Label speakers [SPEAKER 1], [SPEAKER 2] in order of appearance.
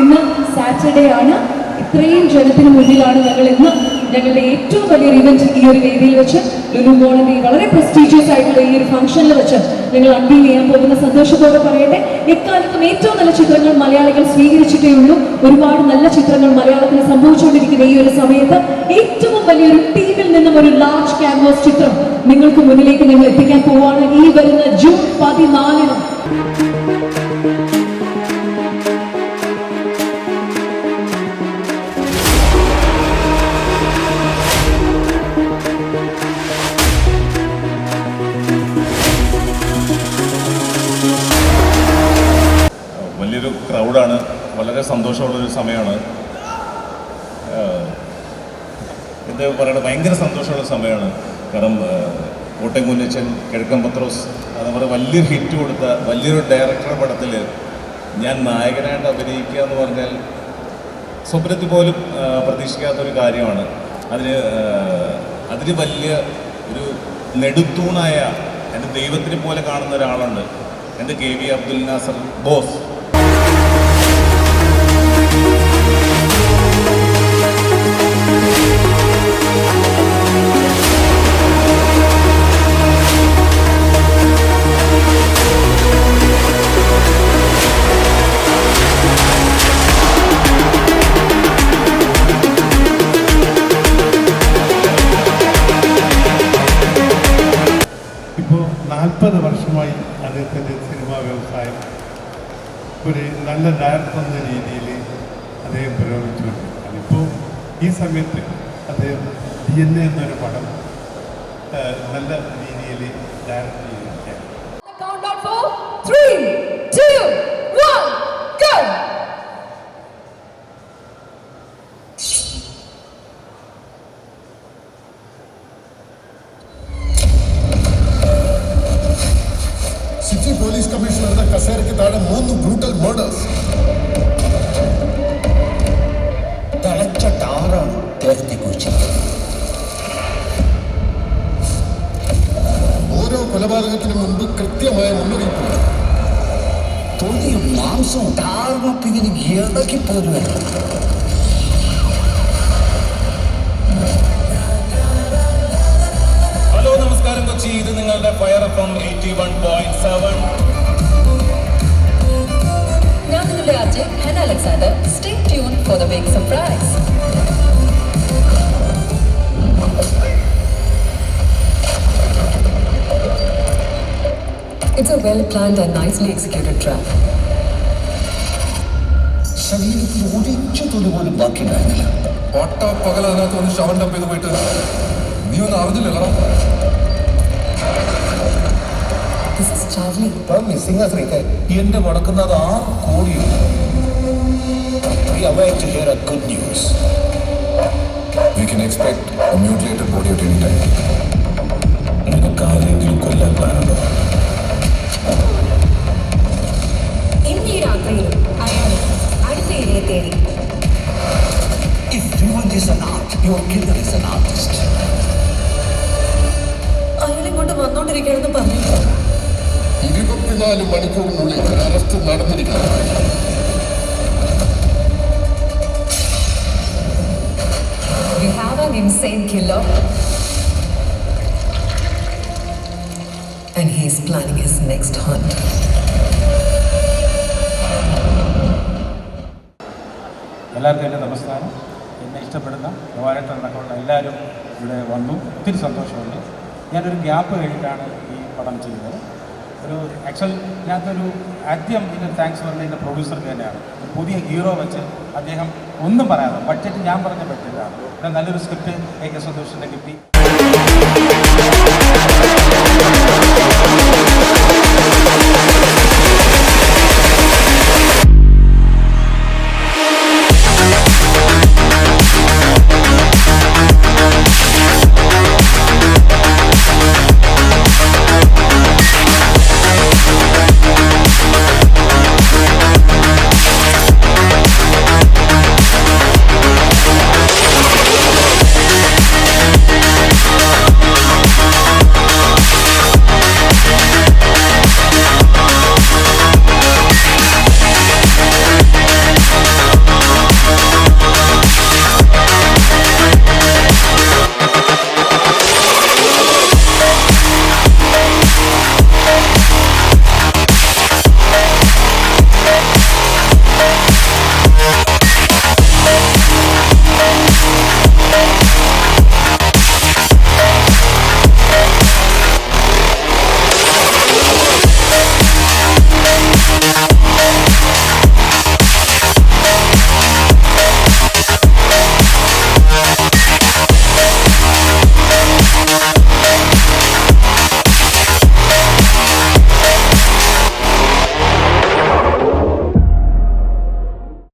[SPEAKER 1] ഇന്ന് സാറ്റർഡേ ആണ്. ഇത്രയും ജനത്തിന് മുന്നിലാണ് ഞങ്ങളുടെ ഏറ്റവും വലിയൊരു ഇവന്റ് ഈ ഒരു വേദിയിൽ വെച്ച് ലുലു മോളിന്റെ വളരെ പ്രസ്റ്റീജിയസ് ആയിട്ടുള്ള ഈ ഒരു ഫംഗ്ഷനിൽ വെച്ച് നിങ്ങൾ അൺവീൽ ചെയ്യാൻ പോകുന്ന സന്തോഷത്തോടെ പറയട്ടെ, എക്കാലത്തും ഏറ്റവും നല്ല ചിത്രങ്ങൾ മലയാളികൾ സ്വീകരിച്ചിട്ടേ ഉള്ളൂ. ഒരുപാട് നല്ല ചിത്രങ്ങൾ മലയാളത്തിന് സംഭവിച്ചുകൊണ്ടിരിക്കുന്ന ഈ ഒരു സമയത്ത് ഏറ്റവും വലിയൊരു ടീമിൽ നിന്നും ഒരു ലാർജ് ക്യാൻവാസ് ചിത്രം നിങ്ങൾക്ക് മുന്നിലേക്ക് ഞങ്ങൾ എത്തിക്കാൻ പോവാണ് ഈ വരുന്ന ജൂൺ 14.
[SPEAKER 2] വലിയൊരു ക്രൗഡാണ്, വളരെ സന്തോഷമുള്ളൊരു സമയമാണ്. എന്താ പറയുക, ഭയങ്കര സന്തോഷമുള്ള സമയമാണ്. കാരണം കോട്ടയം കുഞ്ഞച്ചൻ, കിഴക്കൻ പത്രോസ് അതുപോലെ വലിയൊരു ഹിറ്റ് കൊടുത്ത വലിയൊരു ഡയറക്ടറുടെ പടത്തിൽ ഞാൻ നായകനായിട്ട് അഭിനയിക്കുക എന്ന് പറഞ്ഞാൽ സ്വപ്നത്തിൽ പോലും പ്രതീക്ഷിക്കാത്തൊരു കാര്യമാണ്. അതിന് വലിയ ഒരു നെടുത്തൂണായ എൻ്റെ ദൈവത്തിനെ പോലെ കാണുന്ന ഒരാളുണ്ട്, എൻ്റെ KV അബ്ദുൽ നാസർ ബോസ്.
[SPEAKER 3] ഇപ്പോൾ 40 വർഷമായി അദ്ദേഹത്തിൻ്റെ സിനിമാ വ്യവസായം ഒരു നല്ല ഡയറക്ടർ എന്ന രീതിയിൽ അദ്ദേഹം പുരോഗമിച്ചുകൊണ്ടിരിക്കുകയാണ്. ഇപ്പോൾ ഈ സമയത്ത് അദ്ദേഹം DNA എന്നൊരു പടം നല്ല രീതിയിൽ ഡയറക്റ്റ് ചെയ്തിരിക്കുകയാണ്.
[SPEAKER 4] സിറ്റി പോലീസ് കമ്മീഷണറുടെ കസേരയ്ക്ക് താഴെ 3 ബ്രൂട്ടൽ മർഡേഴ്സ്. തളച്ച ടാറാണ് അദ്ദേഹത്തെ കുറിച്ച്. ഓരോ കൊലപാതകത്തിനു മുമ്പ് കൃത്യമായ മുന്നറിയിപ്പ്. തൊഴിയും മാംസവും ടാറിനൊപ്പിങ്ങനെ ഇടയ്ക്ക് പോരുവല്ലോ.
[SPEAKER 2] ഹലോ, നമസ്കാരം കൊച്ചി. ഇത് നിങ്ങളുടെ ഫയർ FM 81.7.
[SPEAKER 5] ഞാൻ നിങ്ങളുടെ Ajay and Alexander. Stay tuned for the big surprise. It's a well-planned and nicely executed trap.
[SPEAKER 4] ശരീരത്തിൽ ഒരിഞ്ച് തൊലി പോലും ബാക്കിയുണ്ടായിരുന്നില്ല.
[SPEAKER 6] ഒട്ട പകൽ അതിനകത്ത് ഒന്ന് ശവം ഡംപ് ചെയ്ത് പോയിട്ട് നീ ഒന്നും അറിഞ്ഞില്ലല്ലോ.
[SPEAKER 5] This is Charlie.
[SPEAKER 4] മിസ്സിംഗ് ശ്രീക്ക്
[SPEAKER 6] എന്റെ വടക്കുന്നത് 6 കോടിയാണ്.
[SPEAKER 4] We await to hear a good news.
[SPEAKER 6] We can expect a mutilated body at any time.
[SPEAKER 4] നിനക്ക് ആരെങ്കിലും കൊല്ലാൻ പ്ലാനുണ്ടോ?
[SPEAKER 5] ഇന്നീ രാത്രിയിലും അയാൾ അടുത്ത ഇരയെ തേടി.
[SPEAKER 4] If revenge is an art, your killer is an artist.
[SPEAKER 5] അയാൾ ഇങ്ങോട്ട് വന്നോണ്ടിരിക്കണമെന്ന് പറഞ്ഞു.
[SPEAKER 4] 24 മണിക്കൂറിനുള്ളിൽ arrest നടന്നിരിക്കണം.
[SPEAKER 5] We have an insane killer. And he's planning his next hunt.
[SPEAKER 7] എല്ലാവർക്കും എൻ്റെ നമസ്കാരം. എന്നെ ഇഷ്ടപ്പെടുന്ന പോരാട്ടമടക്കമുള്ള എല്ലാവരും ഇവിടെ വന്നു. ഒത്തിരി സന്തോഷമുണ്ട്. ഞാനൊരു ഗ്യാപ്പ് കഴിഞ്ഞിട്ടാണ് ഈ പടം ചെയ്തത്. ഇതിനകത്തൊരു ആദ്യം ഇതിന് താങ്ക്സ് പറഞ്ഞ എൻ്റെ പ്രൊഡ്യൂസർക്ക് തന്നെയാണ്. ഒരു പുതിയ ഹീറോ വെച്ച് അദ്ദേഹം ഒന്നും പറയാതെ ബഡ്ജറ്റ് ഞാൻ പറഞ്ഞ ബഡ്ജറ്റാണ്. നല്ലൊരു സ്ക്രിപ്റ്റ് AK സന്തോഷിൻ്റെ കിട്ടി.